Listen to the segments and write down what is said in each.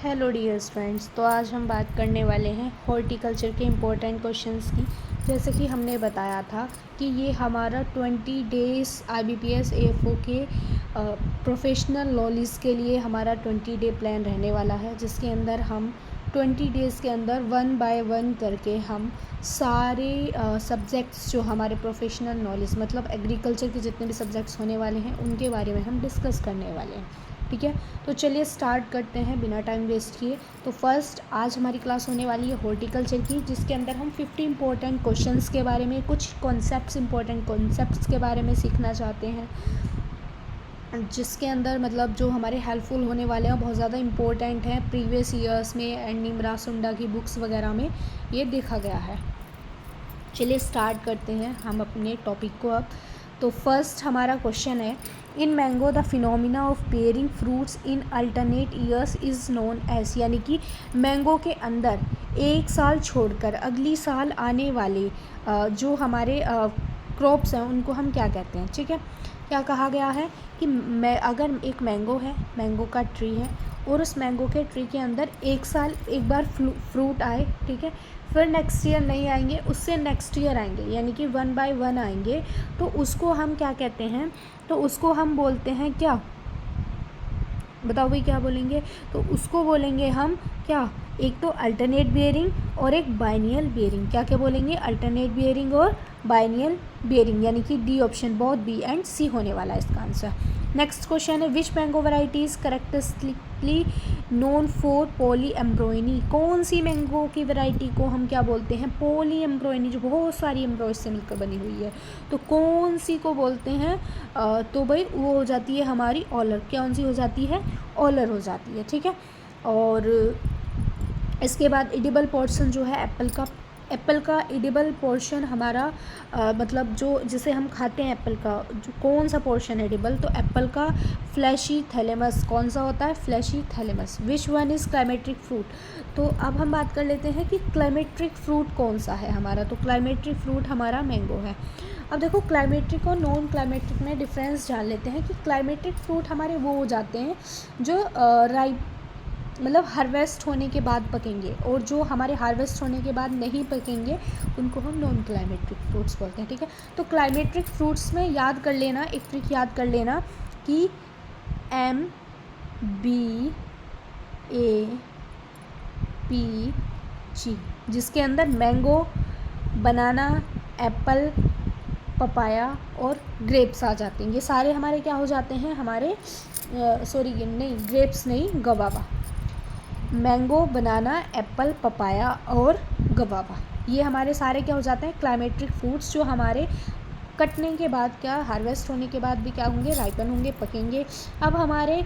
Hello dear friends. तो आज हम बात करने वाले हैं हॉर्टिकल्चर के इम्पोर्टेंट क्वेश्चंस की। जैसे कि हमने बताया था कि ये हमारा 20 डेज़ IBPS AFO के प्रोफेशनल नॉलेज के लिए हमारा 20 डे प्लान रहने वाला है, जिसके अंदर हम 20 डेज़ के अंदर 1 बाय 1 करके हम सारे सब्जेक्ट्स जो हमारे प्रोफेशनल नॉलेज मतलब एग्रीकल्चर के जितने भी सब्जेक्ट्स होने वाले हैं उनके बारे में हम डिस्कस करने वाले हैं। ठीक है, तो चलिए स्टार्ट करते हैं बिना टाइम वेस्ट किए। तो फर्स्ट आज हमारी क्लास होने वाली है हॉर्टिकल्चर की, जिसके अंदर हम 50 इंपॉर्टेंट क्वेश्चंस के बारे में, कुछ इंपॉर्टेंट कॉन्सेप्ट्स के बारे में सीखना चाहते हैं, जिसके अंदर मतलब जो हमारे हेल्पफुल होने वाले हैं बहुत ज़्यादा इंपॉर्टेंट हैं। प्रीवियस ईयर्स में एंड निम्रा सुंडा की बुक्स वगैरह में ये देखा गया है। चलिए स्टार्ट करते हैं हम अपने टॉपिक को अब। तो फर्स्ट हमारा क्वेश्चन है, in mango the phenomena of pairing fruits in alternate years is known as, यानी कि मैंगो के अंदर एक साल छोड़कर अगली साल आने वाले जो हमारे क्रॉप्स हैं उनको हम क्या कहते हैं। ठीक है, क्या कहा गया है कि अगर एक मैंगो है, मैंगो का ट्री है और उस मैंगो के ट्री के अंदर एक साल एक बार फ्रूट आए, ठीक है, फिर नेक्स्ट ईयर नहीं आएंगे, उससे नेक्स्ट ईयर आएंगे, यानी कि 1 बाय 1 आएंगे, तो उसको हम क्या कहते हैं। तो उसको हम बोलते हैं क्या, बताओ भाई क्या बोलेंगे। तो उसको बोलेंगे हम क्या, एक तो अल्टरनेट बियरिंग और एक बाइनियल बियरिंग। क्या क्या बोलेंगे, अल्टरनेट बियरिंग और बाइनियल बियरिंग, यानी कि डी ऑप्शन, बहुत बी एंड सी होने वाला है इसका आंसर। नेक्स्ट क्वेश्चन है, which mango variety is characteristically known for polyembryony. कौन सी मैंगो की वैरायटी को हम क्या बोलते हैं, पॉली एम्ब्रॉयनी, जो बहुत सारी एम्ब्रॉयज से मिलकर बनी हुई है, तो कौन सी को बोलते हैं। तो भाई वो हो जाती है हमारी ऑलर। कौन सी हो जाती है, ऑलर हो जाती है। ठीक है, और इसके बाद एडिबल पोर्शन जो है एप्पल का एडिबल पोर्शन हमारा मतलब जो जिसे हम खाते हैं एप्पल का जो कौन सा पोर्शन एडिबल, तो एप्पल का फ्लैशी थैलेमस। कौन सा होता है, fleshy thalamus. Which one is climacteric fruit. तो अब हम बात कर लेते हैं कि क्लाइमेट्रिक फ्रूट कौन सा है हमारा। तो क्लाइमेट्रिक फ्रूट हमारा मैंगो है। अब देखो क्लाइमेट्रिक और नॉन क्लाइमेट्रिक में डिफरेंस जान लेते हैं कि क्लाइमेट्रिक फ्रूट हमारे वो हो जाते हैं जो राइप मतलब हार्वेस्ट होने के बाद पकेंगे, और जो हमारे हार्वेस्ट होने के बाद नहीं पकेंगे उनको हम नॉन क्लाइमेट्रिक फ्रूट्स बोलते हैं। ठीक है, तो क्लाइमेट्रिक फ्रूट्स में याद कर लेना, एक ट्रिक याद कर लेना कि MBAPG, जिसके अंदर मैंगो, बनाना, एप्पल, पपाया और ग्रेप्स आ जाते हैं। ये सारे हमारे क्या हो जाते हैं, हमारे ग्रेप्स नहीं, गवावा। मैंगो, बनाना, एप्पल, पपाया और गवावा, ये हमारे सारे क्या हो जाते हैं, क्लाइमेट्रिक फ्रूट्स, जो हमारे कटने के बाद क्या, हार्वेस्ट होने के बाद भी क्या होंगे, राइपन होंगे, पकेंगे। अब हमारे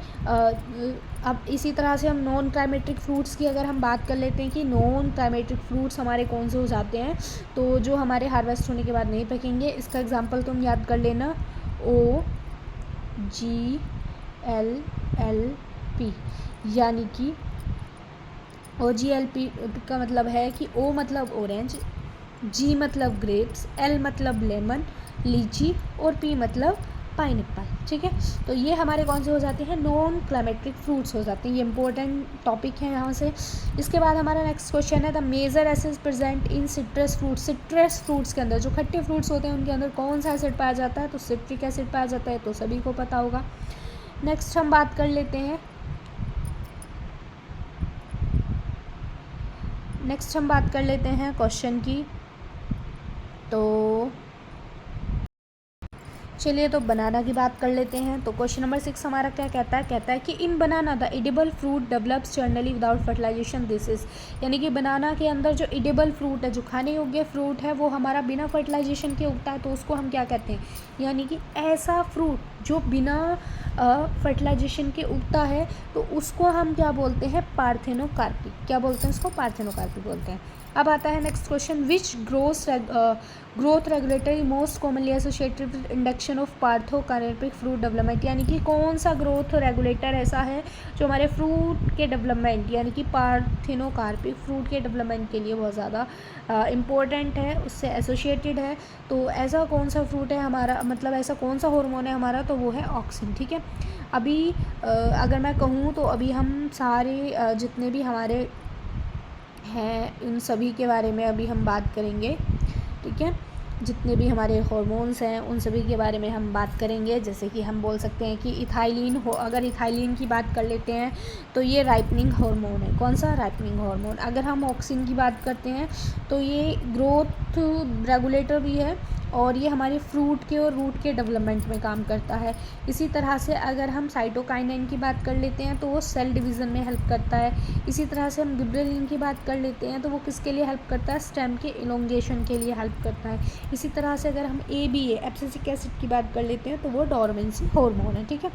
अब इसी तरह से हम नॉन क्लाइमेट्रिक फ्रूट्स की अगर हम बात कर लेते हैं कि नॉन क्लाइमेट्रिक फ्रूट्स हमारे कौन से हो जाते हैं, तो जो हमारे हार्वेस्ट होने के बाद नहीं पकेंगे। इसका एग्जांपल तुम याद कर लेना, OGLLP, यानी कि OGLP का मतलब है कि O मतलब ऑरेंज, G मतलब ग्रेप्स, L मतलब लेमन, लीची और P मतलब पाइनएप्पल। ठीक है, तो ये हमारे कौन से हो जाते हैं, नॉन क्लाइमेट्रिक फ्रूट्स हो जाते हैं। ये इंपॉर्टेंट टॉपिक है यहाँ से। इसके बाद हमारा नेक्स्ट क्वेश्चन है, the major acid present in citrus fruits. Citrus fruits के अंदर जो खट्टे फ्रूट्स होते हैं उनके अंदर कौन सा एसिड पाया जाता है, तो सिट्रिक एसिड पाया जाता है, तो सभी को पता होगा। नेक्स्ट हम बात कर लेते हैं क्वेश्चन की। तो चलिए तो बनाना की बात कर लेते हैं। तो क्वेश्चन नंबर 6 हमारा क्या कहता है कि in banana the edible fruit develops generally without fertilization this is, यानी कि बनाना के अंदर जो एडिबल फ्रूट है, जो खाने योग्य फ्रूट है, वो हमारा बिना फर्टिलाइजेशन के उगता है, तो उसको हम क्या कहते हैं, यानी कि ऐसा फ्रूट जो बिना फर्टिलाइजेशन के उगता है तो उसको हम क्या बोलते हैं, पार्थेनोकार्पी। क्या बोलते हैं उसको, पार्थेनोकार्पी बोलते हैं। अब आता है next question, which growth regulatory most commonly associated with induction of parthenocarpic fruit development, यानी कि कौन सा ग्रोथ रेगुलेटर ऐसा है जो हमारे फ्रूट के डेवलपमेंट यानी कि पार्थेनोकार्पिक फ्रूट के डेवलपमेंट के लिए बहुत ज़्यादा इम्पोर्टेंट है, उससे एसोसिएटेड है। तो ऐसा कौन सा फ्रूट है हमारा, मतलब ऐसा कौन सा हार्मोन है हमारा, तो वो है ऑक्सिन। ठीक है, अभी अगर मैं कहूँ तो अभी हम सारे जितने भी हमारे हैं उन सभी के बारे में अभी हम बात करेंगे, ठीक है। जितने भी हमारे हार्मोन्स हैं उन सभी के बारे में हम बात करेंगे। जैसे कि हम बोल सकते हैं कि इथाइलिन हो, अगर इथाइलिन की बात कर लेते हैं तो ये राइपनिंग हार्मोन है। कौन सा? Ripening hormone. अगर हम ऑक्सिन की बात करते हैं तो ये ग्रोथ रेगुलेटर भी है और ये हमारे फ्रूट के और रूट के डेवलपमेंट में काम करता है। इसी तरह से अगर हम साइटोकाइनिन की बात कर लेते हैं तो वो सेल डिवीज़न में हेल्प करता है। इसी तरह से हम गिबरेलिन की बात कर लेते हैं तो वो किसके लिए हेल्प करता है? स्टेम के इलोंगेशन के लिए हेल्प करता है। इसी तरह से अगर हम ABA एब्सिसिक एसिड की बात कर लेते हैं तो वो डोरमेंसी हार्मोन है, ठीक है।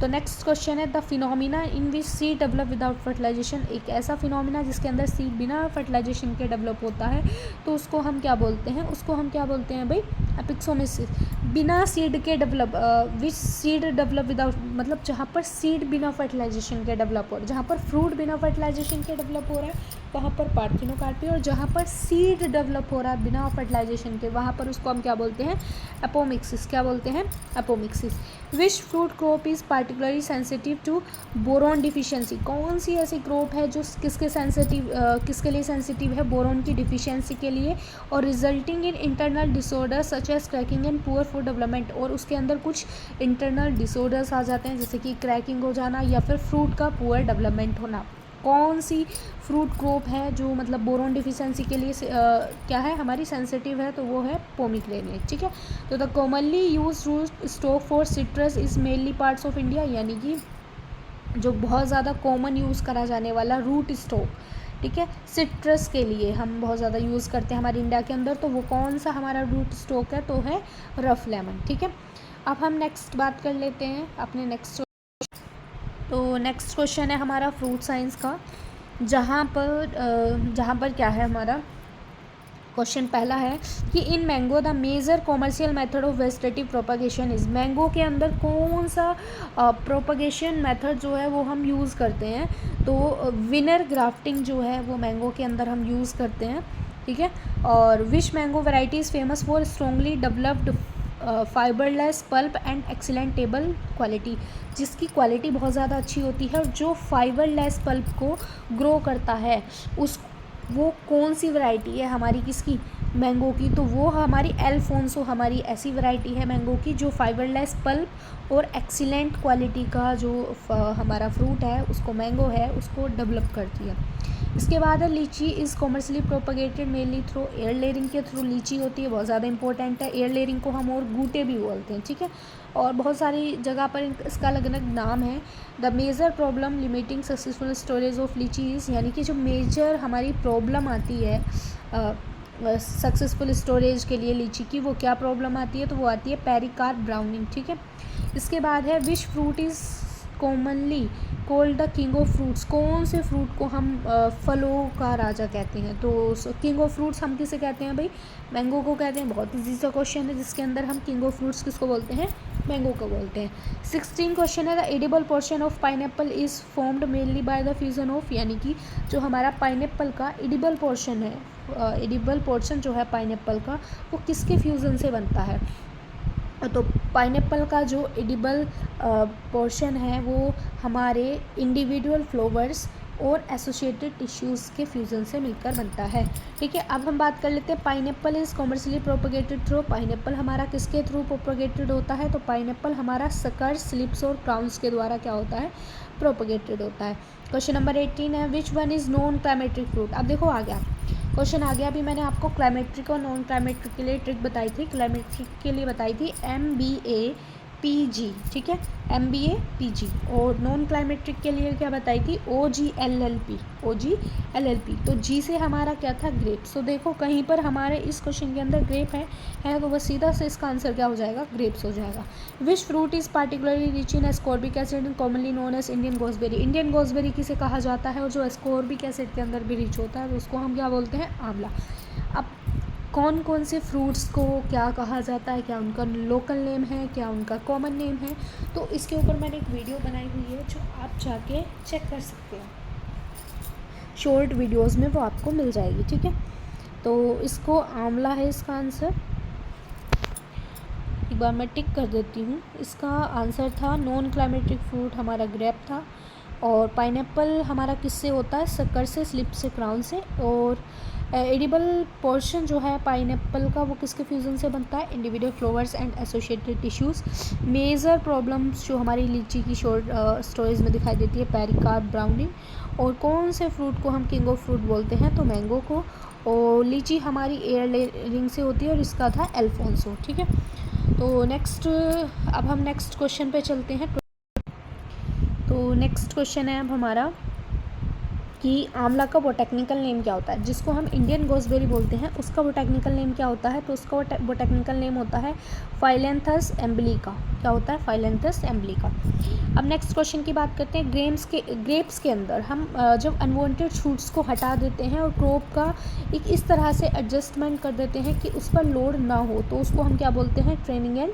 तो नेक्स्ट क्वेश्चन है the phenomena in which seed develop without fertilisation. एक ऐसा फिनोमिना जिसके अंदर सीड बिना फर्टिलाइजेशन के डेवलप होता है तो उसको हम क्या बोलते हैं? उसको हम क्या बोलते हैं भाई? एपिक्सोमेसिस। बिना सीड के डेवलप, विच सीड डेवलप विदाउट, मतलब जहाँ पर सीड बिना फर्टिलाइजेशन के डेवलप हो रहा है, जहाँ पर फ्रूट बिना फर्टिलाइजेशन के डेवलप हो रहा है वहाँ पर पार्थिनोकार्पी, और जहाँ पर सीड डेवलप हो रहा है बिना फर्टिलाइजेशन के वहाँ पर उसको हम क्या बोलते हैं? एपोमिक्सिस। क्या बोलते हैं? Apomixis. Which fruit crop is particularly sensitive to boron deficiency. कौन सी ऐसी क्रॉप है जो किसके लिए सेंसिटिव है? बोरॉन की डिफिशियंसी के लिए, और resulting in internal disorder such as cracking and poor food development. और उसके अंदर कुछ इंटरनल डिसऑर्डर्स आ जाते हैं जैसे कि क्रैकिंग हो जाना या फिर फ्रूट का पुअर डेवलपमेंट होना। कौन सी फ्रूट क्रॉप है जो मतलब बोरॉन डिफिशियंसी के लिए क्या है हमारी सेंसिटिव है? तो वो है पोमीग्रेनेट, ठीक है। तो the commonly use root stock for citrus is mainly parts of India, यानी कि जो बहुत ज़्यादा कॉमन यूज़ करा जाने वाला रूट स्टॉक, ठीक है, सिट्रस के लिए हम बहुत ज़्यादा यूज़ करते हैं हमारे इंडिया के अंदर, तो वो कौन सा हमारा रूट स्टॉक है? तो है रफ लेमन, ठीक है। अब हम नेक्स्ट बात कर लेते हैं अपने नेक्स्ट। तो नेक्स्ट क्वेश्चन है हमारा फ्रूट साइंस का, जहाँ पर क्या है हमारा क्वेश्चन पहला है कि in mango the major commercial method of vegetative propagation is. Mango के अंदर कौन सा प्रोपगेशन मेथड जो है वो हम यूज़ करते हैं? तो विनर ग्राफ्टिंग जो है वो मैंगो के अंदर हम यूज़ करते हैं, ठीक है। और which mango variety is famous for strongly developed fibreless pulp and excellent table quality, जिसकी क्वालिटी बहुत ज़्यादा अच्छी होती है और जो फाइबरलेस पल्प को ग्रो करता है वो कौन सी वैरायटी है हमारी? किसकी? मैंगो की। तो वो हमारी एल्फोंसो हमारी ऐसी वैरायटी है मैंगो की जो फाइबरलेस पल्प और एक्सीलेंट क्वालिटी का जो हमारा फ्रूट है उसको मैंगो है उसको डेवलप करती है। इसके बाद है लीची is commercially propagated mainly through air layering के थ्रू लीची होती है, बहुत ज़्यादा इंपॉर्टेंट है। एयर लेयरिंग को हम और गूटे भी बोलते हैं, ठीक है। और बहुत सारी जगह पर इसका अलग अलग नाम है। The major problem limiting successful storage of lychees, यानी कि जो मेजर हमारी प्रॉब्लम आती है सक्सेसफुल स्टोरेज के लिए लीची की, वो क्या प्रॉब्लम आती है? तो वो आती है पेरिकार्प ब्राउनिंग, ठीक है। इसके बाद है which fruit is commonly called the king of fruits. कौन से फ्रूट को हम फलों का राजा कहते हैं? तो किंग ऑफ फ्रूट्स हम किसे कहते हैं भाई? मैंगो को कहते हैं। बहुत इजी सा क्वेश्चन है जिसके अंदर हम किंग ऑफ फ्रूट्स किसको बोलते हैं? मैंगो को बोलते हैं। 16 क्वेश्चन है the edible portion of pineapple is formed mainly by the fusion of, यानी कि जो हमारा पाइनएप्पल का एडिबल पोर्शन है, एडिबल पोर्शन जो है पाइनएप्पल का वो किसके फ्यूज़न से बनता है? तो पाइनएप्पल का जो एडिबल पोर्शन है वो हमारे इंडिविजुअल फ्लावर्स और एसोसिएटेड टिश्यूज़ के फ्यूज़न से मिलकर बनता है, ठीक है। अब हम बात कर लेते हैं pineapple is commercially propagated through. Pineapple हमारा किसके थ्रू प्रोपगेटेड होता है? तो पाइनएप्पल हमारा सकर्स, स्लिप्स और क्राउन्स के द्वारा क्या होता है? प्रोपगेटेड होता है। क्वेश्चन नंबर 18 है विच one is non climacteric fruit. अब देखो आ गया क्वेश्चन आ गया। अभी मैंने आपको क्लाइमेट्रिक और नॉन क्लाइमेट्रिक के लिए ट्रिक बताई थी। क्लाइमेट्रिक के लिए बताई थी MBA-PG, ठीक है, MBA-PG। और नॉन क्लाइमेट्रिक के लिए क्या बताई थी? OGLLP, OGLLP। तो जी से हमारा क्या था? ग्रेप। सो देखो कहीं पर हमारे इस क्वेश्चन के अंदर ग्रेप है तो बस सीधा से इसका आंसर क्या हो जाएगा? ग्रेप्स हो जाएगा। Which fruit is particularly rich in ascorbic acid and commonly known as Indian gooseberry. Indian gooseberry किसे कहा जाता है? और जो एस्कॉर्बिक एसिड के अंदर भी रिच होता है तो उसको हम क्या बोलते हैं? आंवला। अब कौन कौन से फ्रूट्स को क्या कहा जाता है, क्या उनका लोकल नेम है, क्या उनका कॉमन नेम है, तो इसके ऊपर मैंने एक वीडियो बनाई हुई है जो आप जाके चेक कर सकते हैं। शॉर्ट वीडियोस में वो आपको मिल जाएगी, ठीक है। तो इसको आंवला है इसका आंसर। एक बार मैं टिक कर देती हूँ। इसका आंसर था नॉन क्लाइमेटिक फ्रूट हमारा ग्रेप था। और पाइनएप्पल हमारा किससे होता है? शक्कर से, स्लिप से, क्राउन से। और एडिबल पोर्शन जो है पाइनएप्पल का वो किसके फ्यूज़न से बनता है? Individual flowers and associated tissues. Major problems जो हमारी लीची की शॉर्ट स्टोरेज में दिखाई देती है, पेरिकार्प, ब्राउनिंग। और कौन से फ्रूट को हम किंग ऑफ फ्रूट बोलते हैं? तो मैंगो को। और लीची हमारी एयर रिंग से होती है और इसका था अल्फोंसो। ठीक है, तो नेक्स्ट, अब हम नेक्स्ट क्वेश्चन पे चलते हैं। तो नेक्स्ट क्वेश्चन है अब हमारा कि आंवला का बोटेक्निकल नेम क्या होता है? जिसको हम इंडियन गोसबेरी बोलते हैं उसका बोटेक्निकल नेम क्या होता है? तो उसका बोटेक्निकल नेम होता है फाइलेंथस एम्बलिका। क्या होता है? फाइलेंथस एम्बलिका। अब नेक्स्ट क्वेश्चन की बात करते हैं। ग्रेप्स के अंदर हम जब अनवांटेड शूट्स को हटा देते हैं और क्रॉप का एक इस तरह से एडजस्टमेंट कर देते हैं कि उस पर लोड ना हो, तो उसको हम क्या बोलते हैं? ट्रेनिंग एंड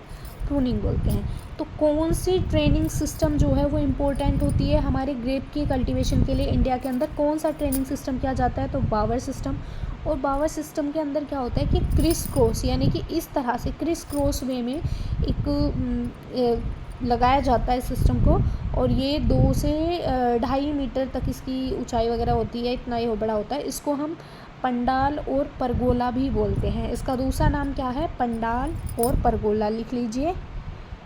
प्रूनिंग बोलते हैं। तो कौन सी ट्रेनिंग सिस्टम जो है वो इम्पोर्टेंट होती है हमारे ग्रेप की कल्टीवेशन के लिए? इंडिया के अंदर कौन सा ट्रेनिंग सिस्टम किया जाता है? तो बावर सिस्टम। और बावर सिस्टम के अंदर क्या होता है कि क्रिस क्रॉस, यानी कि इस तरह से क्रिस क्रॉस वे में एक लगाया जाता है सिस्टम को। और ये 2 से 2.5 मीटर तक इसकी ऊंचाई वगैरह होती है, इतना ये बड़ा होता है। इसको हम पंडाल और परगोला भी बोलते हैं। इसका दूसरा नाम क्या है? पंडाल और परगोला। लिख लीजिए,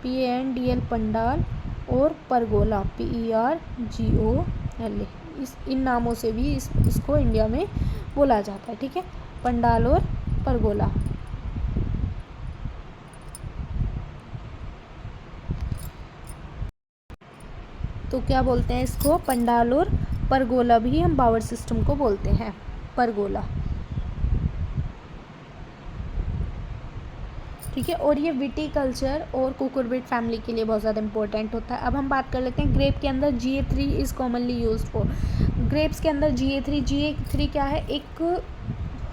PANDL, पंडाल और परगोला, PERGOLA। इन नामों से भी इसको इंडिया में बोला जाता है। ठीक है, पंडाल और परगोला। तो क्या बोलते हैं इसको? पंडाल और परगोला भी हम बावर सिस्टम को बोलते हैं, परगोला। ठीक है, और ये विटीकल्चर और कुकुरबिट फैमिली के लिए बहुत ज़्यादा इंपॉर्टेंट होता है। अब हम बात कर लेते हैं ग्रेप के अंदर GA3 is commonly used for. Grapes के अंदर GA3 क्या है? एक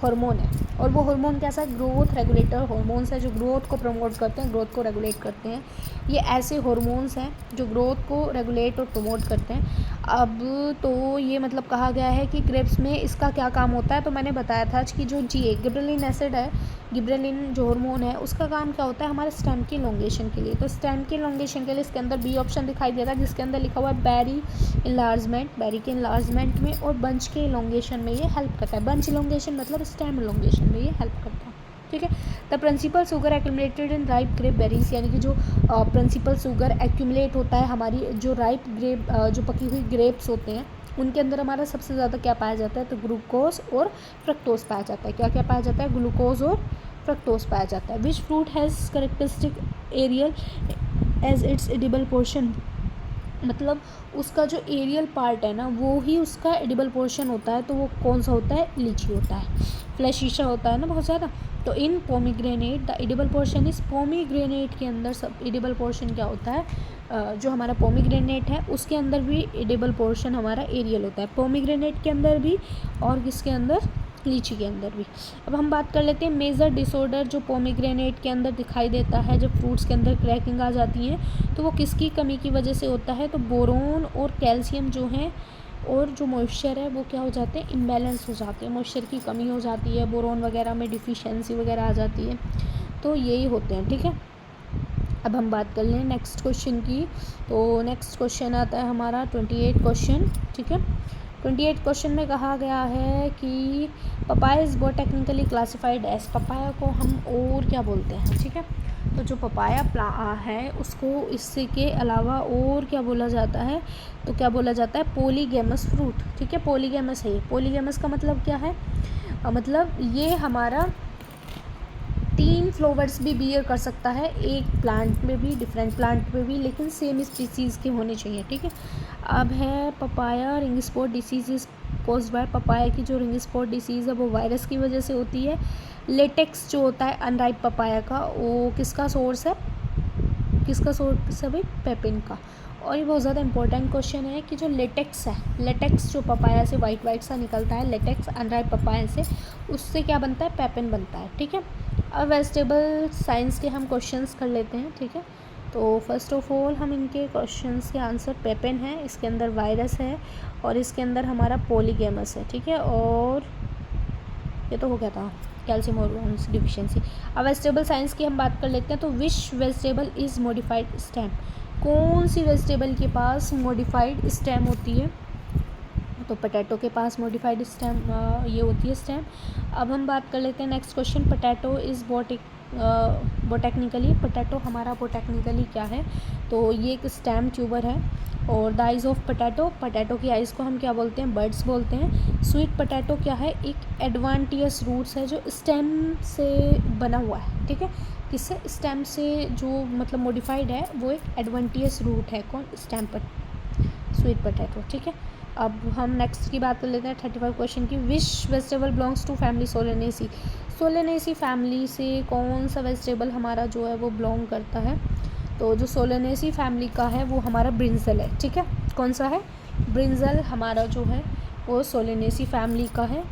हार्मोन है। और वो हार्मोन कैसा है? ग्रोथ रेगुलेटर हार्मोन्स है, जो ग्रोथ को प्रमोट करते हैं, ग्रोथ को रेगुलेट करते हैं। ये ऐसे हार्मोन्स हैं जो ग्रोथ को रेगुलेट और प्रमोट करते हैं। अब तो ये मतलब कहा गया है कि ग्रेप्स में इसका क्या काम होता है? तो मैंने बताया था कि जो गिबरेलिन एसिड है, गिबरेलिन जो हार्मोन है, उसका काम क्या होता है? हमारे स्टेम की इलोंगेशन के लिए। तो स्टेम की इलोंगेशन के लिए इसके अंदर बी ऑप्शन दिखाई दे रहा है, जिसके अंदर लिखा हुआ है बेरी इलार्जमेंट। बेरी के इलार्जमेंट में और बंच के इलोंगेशन में ये हेल्प करता है। बंच इलोंगेशन मतलब स्टेम इलोंगेशन में ये हेल्प करता है। ठीक है, the principal sugar accumulated in ripe grape berries, यानी कि जो प्रिंसिपल शुगर एक्यूमुलेट होता है हमारी जो राइप ग्रेप, जो पकी हुई ग्रेप्स होते हैं, उनके अंदर हमारा सबसे ज़्यादा क्या पाया जाता है? तो ग्लूकोज और फ्रक्टोज पाया जाता है। क्या क्या पाया जाता है? ग्लूकोज और फ्रक्टोज पाया जाता है। Which fruit has characteristic aerial as its edible portion, मतलब उसका जो एरियल पार्ट है ना वो ही उसका एडिबल पोर्शन होता है। तो वो कौन सा होता है? लीची होता है। फ्लैशिशा होता है ना बहुत ज़्यादा। तो इन पोमीग्रेनेट द एडिबल पोर्शन इस पोमीग्रेनेट के अंदर सब एडिबल पोर्शन क्या होता है? जो हमारा पोमीग्रेनेट है उसके अंदर भी एडिबल पोर्शन हमारा एरियल होता है। पोमीग्रेनेट के अंदर भी और किसके अंदर? लीची के अंदर भी। अब हम बात कर लेते हैं मेजर डिसऑर्डर जो पोमीग्रेनेट के अंदर दिखाई देता है जब फ्रूट्स के अंदर क्रैकिंग आ जाती है, तो वो किसकी कमी की वजह से होता है? तो बोरोन और कैल्शियम जो हैं और जो मॉइस्चर है वो क्या हो जाते हैं? इम्बैलेंस हो जाते हैं। मॉइस्चर की कमी हो जाती है, बोरोन वगैरह में डिफिशियंसी वगैरह आ जाती है, तो यही होते हैं। ठीक है, अब हम बात कर लें नेक्स्ट क्वेश्चन की। तो नेक्स्ट क्वेश्चन आता है हमारा 28 क्वेश्चन। ठीक है, 28 क्वेश्चन में कहा गया है कि papaya is botanically classified as, papaya को हम और क्या बोलते हैं? ठीक है, तो जो पपाया है उसको इससे के अलावा और क्या बोला जाता है? तो क्या बोला जाता है? Polygamous fruit. ठीक है, पॉलीगैमस है ये। पॉलीगैमस का मतलब क्या है? मतलब ये हमारा 3 फ्लावर्स भी बियर कर सकता है, एक प्लांट में भी, डिफरेंट प्लांट में भी, लेकिन सेम स्पीसीज़ के होने चाहिए। ठीक है, अब है papaya ring spot disease is caused by, papaya की जो रिंग स्पॉट डिसीज़ है वो वायरस की वजह से होती है। लेटेक्स जो होता है अनराइप पपाया का, वो किसका सोर्स है? किसका सोर्स है भाई? पेपिन का। और ये बहुत ज़्यादा इंपॉर्टेंट क्वेश्चन है कि जो लेटेक्स है, लेटेक्स जो पपाया से वाइट वाइट सा निकलता है, लेटेक्स अनराइप पपाया से, उससे क्या बनता है? पेपिन बनता है। ठीक है, अब वेजिटेबल साइंस के हम क्वेश्चंस कर लेते हैं। ठीक है, तो फर्स्ट ऑफ ऑल हम इनके क्वेश्चंस के आंसर पेपिन है, इसके अंदर वायरस है और इसके अंदर हमारा पॉलीगैमस है। ठीक है, और ये तो हो गया था कैल्शियम हॉर्मोन्स डिफिशिएंसी। अब वेजिटेबल साइंस की हम बात कर लेते हैं। तो which vegetable is modified stem, कौन सी वेजिटेबल के पास मॉडिफाइड स्टेम होती है? तो पोटैटो के पास मॉडिफाइड स्टेम ये होती है स्टेम। अब हम बात कर लेते हैं next question, potato is botanically, potato हमारा बोटेक्निकली क्या है? तो ये एक स्टेम ट्यूबर है। और the eyes of potato, potato की आइज़ को हम क्या बोलते हैं? बर्ड्स बोलते हैं। स्वीट पोटैटो क्या है? एक एडवांटियस रूट्स है जो स्टेम से बना हुआ है, ठीक है। किससे? स्टेम से, जो मतलब मॉडिफाइड है वो एक एडवांटियस रूट है। कौन? स्टेम पर स्वीट पोटैटो, ठीक है। अब हम नेक्स्ट की बात कर लेते हैं 35 क्वेश्चन की। Which vegetable belongs to family solanaceae, solanaceae family से कौन सा वेजिटेबल हमारा जो है वो बिलोंग करता है? तो जो सोलेनेसी फैमिली का है वो हमारा ब्रिंजल है, ठीक है। कौन सा है? ब्रिंजल हमारा जो है वो सोलेनेसी फैमिली का है।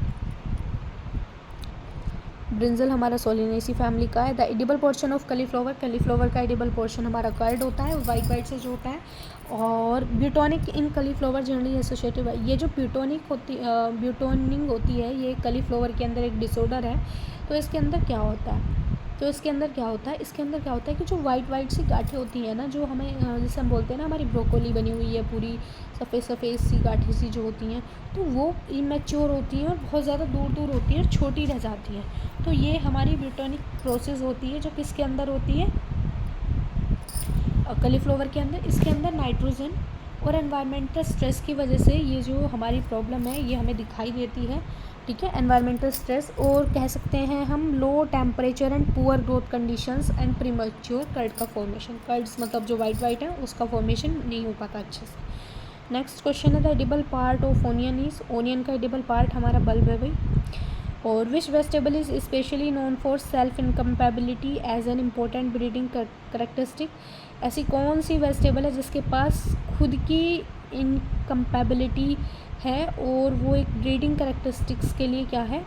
ब्रिंजल हमारा सोलेनेसी फैमिली का है। The edible portion of cauliflower, cauliflower का एडिबल पोर्शन हमारा कर्ड होता है, वाइट से जो होता है। और ब्यूटोनिक इन कलीफ्लावर जनरली एसोसिएटेड, ये जो ब्यूटोनिंग होती है ये कलीफ्लावर के अंदर एक डिसऑर्डर है। तो इसके अंदर क्या होता है? इसके अंदर क्या होता है कि जो वाइट सी गांठें होती हैं ना, जो हमें जैसे हम बोलते हैं ना हमारी ब्रोकोली बनी हुई है पूरी सफ़ेद सी गांठें सी जो होती हैं, तो वो इमेच्योर होती हैं और बहुत ज़्यादा दूर होती हैं और छोटी रह जाती हैं। तो ये हमारी ब्यूटोनिक प्रोसेस होती है जो किसके अंदर होती है? कलीफ्लावर के अंदर। इसके अंदर नाइट्रोजन और एनवायरमेंटल स्ट्रेस की वजह से ये जो हमारी प्रॉब्लम है ये हमें दिखाई देती है, ठीक है। एनवायरमेंटल स्ट्रेस, और कह सकते हैं हम low temperature and poor growth conditions and premature curd का फॉर्मेशन, कर्ड्स मतलब जो वाइट है उसका फॉर्मेशन नहीं हो पाता अच्छे से। नेक्स्ट क्वेश्चन है the edible part of onion is, onion का एडिबल पार्ट हमारा बल्ब है भाई। और which vegetable is specially known for self incompatibility as an important breeding characteristic, ऐसी कौन सी वेजिटेबल है जिसके पास खुद की इनकम्पेबिलिटी है और वो एक ब्रीडिंग करेक्टरिस्टिक्स के लिए क्या है?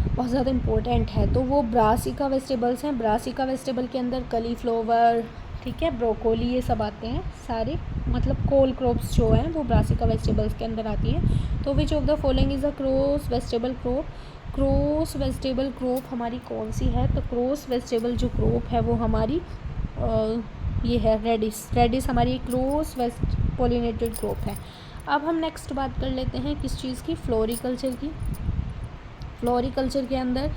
बहुत ज़्यादा इम्पोर्टेंट है। तो वो ब्रासिका वेजिटेबल्स हैं। ब्रासिका वेजिटेबल के अंदर कलीफ्लावर, ठीक है, ब्रोकोली, ये सब आते हैं सारे, मतलब कोल क्रॉप्स जो हैं वो ब्रासिका वेजिटेबल्स के अंदर आती हैं। तो which of the following is a cross vegetable crop, cross vegetable crop हमारी कौन सी है? तो क्रॉस वेजिटेबल जो क्रॉप है वो हमारी ये है रेडिस हमारी क्रॉस पॉलिनेटेड क्रॉप है। अब हम नेक्स्ट बात कर लेते हैं किस चीज़ की? फ्लोरिकल्चर की। फ्लोरिकल्चर के अंदर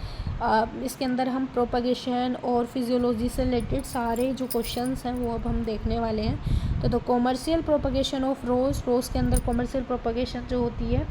इसके अंदर हम प्रोपगेशन और फिजियोलॉजी से रिलेटेड सारे जो क्वेश्चंस हैं वो अब हम देखने वाले हैं। तो कॉमर्शियल प्रोपगेशन ऑफ रोज़ के अंदर कॉमर्शियल प्रोपगेशन जो होती है,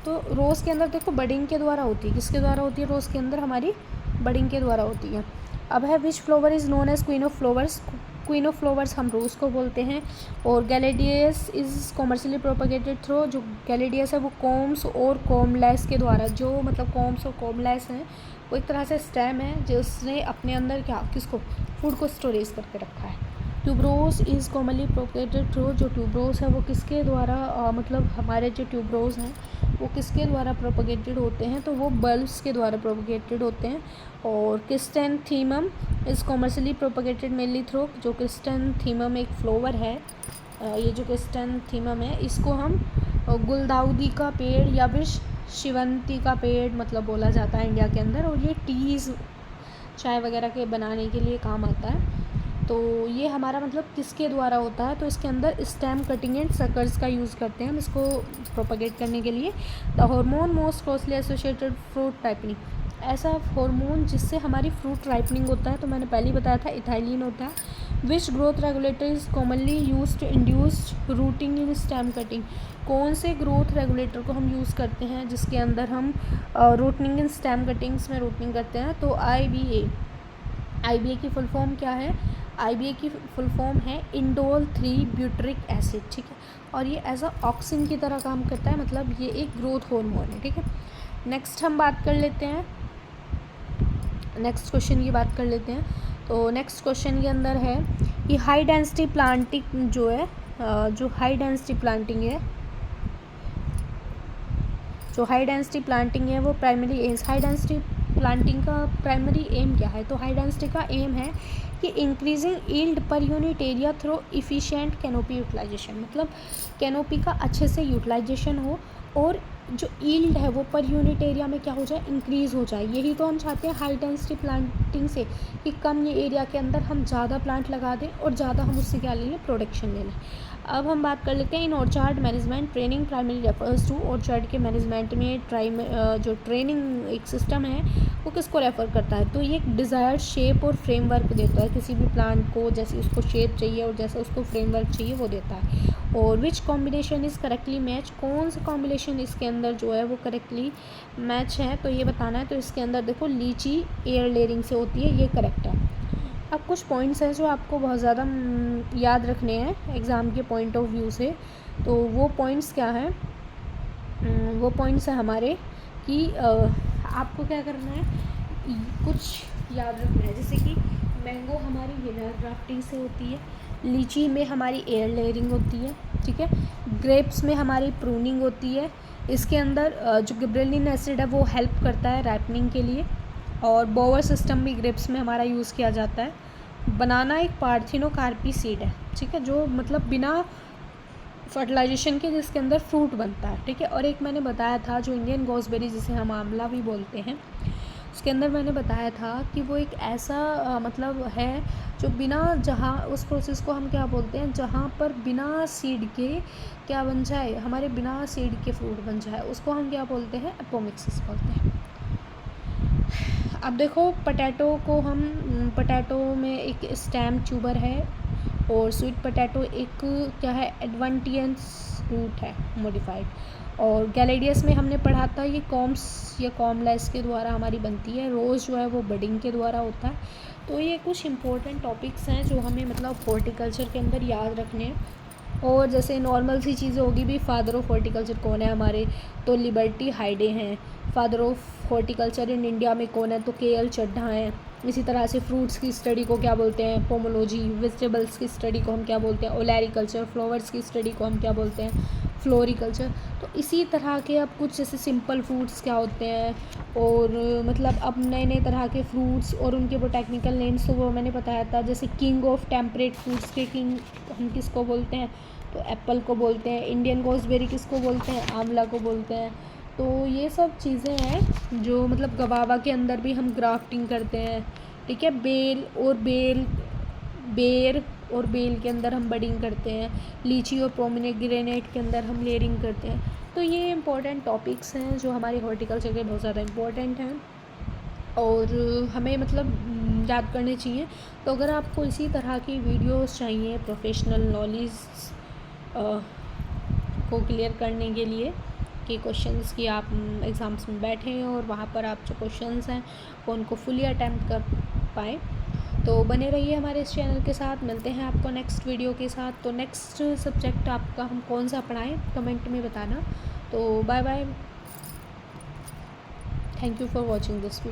तो रोज़ के अंदर देखो बडिंग के द्वारा होती है। किसके द्वारा होती है? रोज़ के अंदर हमारी बडिंग के द्वारा होती है। अब है which flower is known as queen of flowers, queen of flowers हम रोज़ को बोलते हैं। और gladiolus is commercially propagated through, जो गैलेडियस है वो कॉम्स और कॉमलेस के द्वारा, जो मतलब कॉम्स और कॉमलेस हैं वो एक तरह से स्टेम है जिसने अपने अंदर क्या, किसको, फूड को स्टोरेज करके रखा है। Tuberose is commonly propagated through, जो ट्यूबरोज है वो किसके द्वारा मतलब हमारे जो ट्यूबरोज हैं वो किसके द्वारा प्रोपगेटेड होते हैं? तो वो बल्ब्स के द्वारा प्रोपगेटेड होते हैं। और chrysanthemum is commercially propagated mainly through, जो क्रिसैंथेमम एक फ्लावर है, ये जो क्रिसैंथेमम है इसको हम गुलदाउदी का पेड़ या फिर शिवंती का पेड़ मतलब बोला जाता है इंडिया के अंदर। और ये टीज़ चाय वगैरह के बनाने के लिए काम आता है। तो ये हमारा मतलब किसके द्वारा होता है? तो इसके अंदर स्टेम कटिंग एंड सकर्स का यूज़ करते हैं हम इसको प्रोपगेट करने के लिए। The hormone most closely associated fruit ripening, ऐसा हार्मोन जिससे हमारी फ्रूट राइपनिंग होता है, तो मैंने पहले ही बताया था इथाइलिन होता है। Which growth regulator is commonly use to induce rooting in stem cutting, कौन से ग्रोथ रेगुलेटर को हम यूज़ करते हैं जिसके अंदर हम रूटनिंग इन स्टेम कटिंग्स में रूटनिंग करते हैं? तो IBA की फुल फॉर्म क्या है? IBA की फुल फॉर्म है इंडोल 3 ब्यूटरिक एसिड, ठीक है। और ये एज अ ऑक्सिन की तरह काम करता है, मतलब ये एक ग्रोथ हार्मोन है, ठीक है। नेक्स्ट हम बात कर लेते हैं, नेक्स्ट क्वेश्चन की बात कर लेते हैं। तो नेक्स्ट क्वेश्चन के अंदर है कि हाई डेंसिटी प्लांटिंग जो है, जो हाई डेंसिटी प्लांटिंग है वो primary aims, high density planting का प्राइमरी एम क्या है? तो हाई डेंसिटी का एम है कि increasing yield per unit area through efficient canopy utilisation, मतलब कैनोपी का अच्छे से यूटिलाइजेशन हो और जो यील्ड है वो पर यूनिट एरिया में क्या हो जाए, इंक्रीज़ हो जाए। यही तो हम चाहते हैं हाई डेंसिटी प्लांटिंग से, कि कम ये एरिया के अंदर हम ज़्यादा प्लांट लगा दें और ज़्यादा हम उससे क्या ले लें, प्रोडक्शन ले लें। अब हम बात कर लेते हैं in orchard management training primary refers to. Orchard के मैनेजमेंट में जो ट्रेनिंग एक सिस्टम है वो किसको रेफ़र करता है, तो ये एक डिज़ायर्ड शेप और फ्रेमवर्क देता है किसी भी प्लांट को, जैसे उसको शेप चाहिए और जैसा उसको फ्रेमवर्क चाहिए वो देता है। और which combination is correctly match, कौन सा कॉम्बिनेशन इसके अंदर जो है वो करेक्टली मैच है, तो ये बताना है। तो इसके अंदर देखो लीची एयर लेयरिंग से होती है, ये करेक्ट है। अब कुछ पॉइंट्स हैं जो आपको बहुत ज़्यादा याद रखने हैं एग्ज़ाम के पॉइंट ऑफ व्यू से। तो वो पॉइंट्स क्या हैं, वो पॉइंट्स हैं हमारे कि आपको क्या करना है, कुछ याद रखना है। जैसे कि मैंगो हमारी विनर ग्राफ्टिंग से होती है, लीची में हमारी एयर लेयरिंग होती है, ठीक है। ग्रेप्स में हमारी प्रूनिंग होती है। इसके अंदर जो गिबरेलिन एसिड है वो हेल्प करता है रैपनिंग के लिए। और बोवर सिस्टम भी ग्रेप्स में हमारा यूज़ किया जाता है। बनाना एक पार्थिनोकार्पी सीड है, ठीक है, जो मतलब बिना फर्टिलाइजेशन के जिसके अंदर फ्रूट बनता है, ठीक है। और एक मैंने बताया था जो इंडियन गॉसबेरी जिसे हम आंवला भी बोलते हैं, उसके अंदर मैंने बताया था कि वो एक ऐसा मतलब है जो बिना, जहाँ उस प्रोसेस को हम क्या बोलते हैं, जहाँ पर बिना सीड के क्या बन जाए, हमारे बिना सीड के फ्रूट बन जाए, उसको हम क्या बोलते हैं, एपोमिक्सिस बोलते हैं। अब देखो पोटैटो में एक स्टेम ट्यूबर है और स्वीट पोटैटो एक क्या है, एडवेंटियस रूट है मॉडिफाइड। और गैलेडियस में हमने पढ़ा था ये कॉम्स या कॉमलेस के द्वारा हमारी बनती है। रोज़ जो है वो बडिंग के द्वारा होता है। तो ये कुछ इंपॉर्टेंट टॉपिक्स हैं जो हमें मतलब हॉर्टिकल्चर के अंदर याद रखने हैं। और जैसे नॉर्मल सी चीज़ें होगी भी, फादर ऑफ हॉर्टिकल्चर कौन है हमारे, तो लिबर्टी हाइडे हैं। Father of horticulture in India में कौन है, तो KL चड्ढा हैं। इसी तरह से फ्रूट्स की स्टडी को क्या बोलते हैं, पोमोलॉजी। वेजिटेबल्स की स्टडी को हम क्या बोलते हैं, ओलैरिकल्चर। फ्लावर्स की स्टडी को हम क्या बोलते हैं, फ्लोरिकल्चर। तो इसी तरह के अब कुछ जैसे सिंपल फ्रूट्स क्या होते हैं, और मतलब अब नए नए तरह के फ्रूट्स और उनके बोटैनिकल नेम्स, तो वो मैंने बताया था। जैसे किंग ऑफ टेम्परेट फ्रूट्स के किंग हम किसको बोलते हैं, तो एप्पल को बोलते हैं। इंडियन गॉसबेरी किसको बोलते हैं, आंवला को बोलते हैं। तो ये सब चीज़ें हैं जो मतलब गवावा के अंदर भी हम ग्राफ्टिंग करते हैं, ठीक है। बेर और बेल के अंदर हम बडिंग करते हैं। लीची और पोमेग्रेनेट के अंदर हम लेयरिंग करते हैं। तो ये इंपॉर्टेंट टॉपिक्स हैं जो हमारे हॉर्टिकल्चर के बहुत ज़्यादा इम्पोर्टेंट हैं और हमें मतलब याद करने चाहिए। तो अगर आपको इसी तरह की वीडियोस चाहिए प्रोफेशनल नॉलेज को क्लियर करने के लिए, कि क्वेश्चंस की आप एग्ज़ाम्स में बैठें और वहाँ पर आप जो क्वेश्चंस हैं वो उनको फुली अटैम्प्ट कर पाएँ, तो बने रहिए हमारे इस चैनल के साथ। मिलते हैं आपको नेक्स्ट वीडियो के साथ। तो नेक्स्ट सब्जेक्ट आपका हम कौन सा पढ़ाएं कमेंट में बताना। तो bye bye, thank you for watching this video.